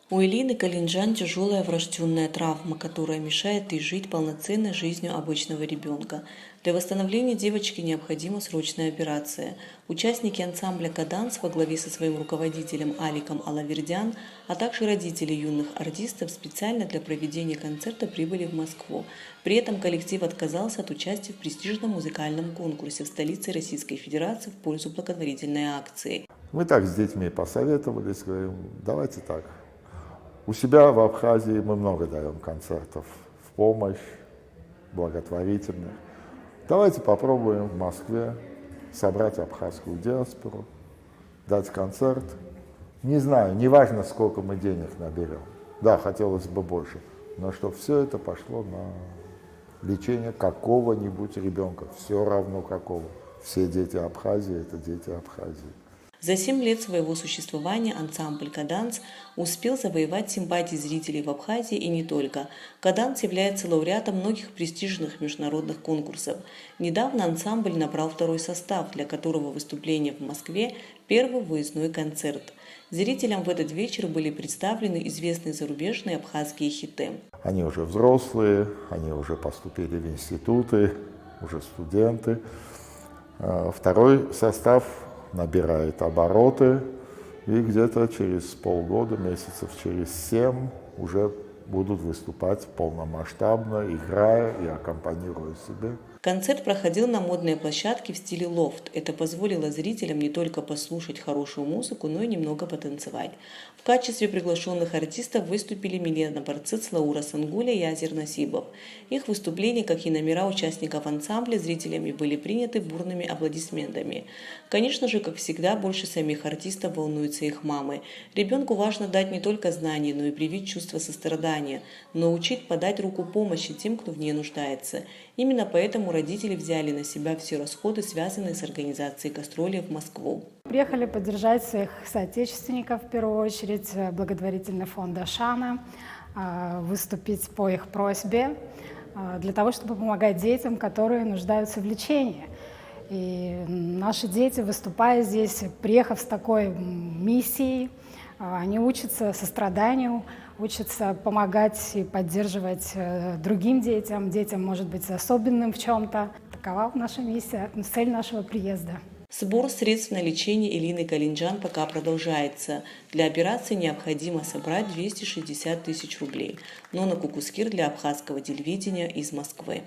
У Элины Калинджан тяжелая врожденная травма, которая мешает ей жить полноценной жизнью обычного ребенка. Для восстановления девочки необходима срочная операция. Участники ансамбля «Каданс» во главе со своим руководителем Аликом Алавердян, а также родители юных артистов специально для проведения концерта прибыли в Москву. При этом коллектив отказался от участия в престижном музыкальном конкурсе в столице Российской Федерации в пользу благотворительной акции. Мы так с детьми посоветовались, говорим, давайте так. У себя в Абхазии мы много даем концертов в помощь, благотворительных. Давайте попробуем в Москве собрать абхазскую диаспору, дать концерт. Не знаю, не важно, сколько мы денег наберем. Да, хотелось бы больше, но чтобы все это пошло на лечение какого-нибудь ребенка, все равно какого. Все дети Абхазии – это дети Абхазии. За 7 лет своего существования ансамбль «Каданс» успел завоевать симпатии зрителей в Абхазии и не только. «Каданс» является лауреатом многих престижных международных конкурсов. Недавно ансамбль набрал второй состав, для которого выступление в Москве – первый выездной концерт. Зрителям в этот вечер были представлены известные зарубежные абхазские хиты. Они уже взрослые, они уже поступили в институты, уже студенты. Второй состав набирает обороты, и где-то через полгода, месяцев через 7 уже будут выступать полномасштабно, играя и аккомпанируя себе. Концерт проходил на модной площадке в стиле лофт. Это позволило зрителям не только послушать хорошую музыку, но и немного потанцевать. В качестве приглашенных артистов выступили Милена Барциц, Лаура Сангуля и Азер Насибов. Их выступления, как и номера участников ансамбля, зрителями были приняты бурными аплодисментами. Конечно же, как всегда, больше самих артистов волнуются их мамы. Ребенку важно дать не только знания, но и привить чувство сострадания, научить подать руку помощи тем, кто в ней нуждается. Именно поэтому родители взяли на себя все расходы, связанные с организацией гастролей в Москву. Приехали поддержать своих соотечественников, в первую очередь, благотворительный фонд «Ашана», выступить по их просьбе, для того, чтобы помогать детям, которые нуждаются в лечении. И наши дети, выступая здесь, приехав с такой миссией, они учатся состраданию, учатся помогать и поддерживать другим детям, может быть, особенным в чем-то. Такова наша миссия, цель нашего приезда. Сбор средств на лечение Элины Калинджан пока продолжается. Для операции необходимо собрать 260 тысяч рублей. Нона Кукускир для абхазского телевидения из Москвы.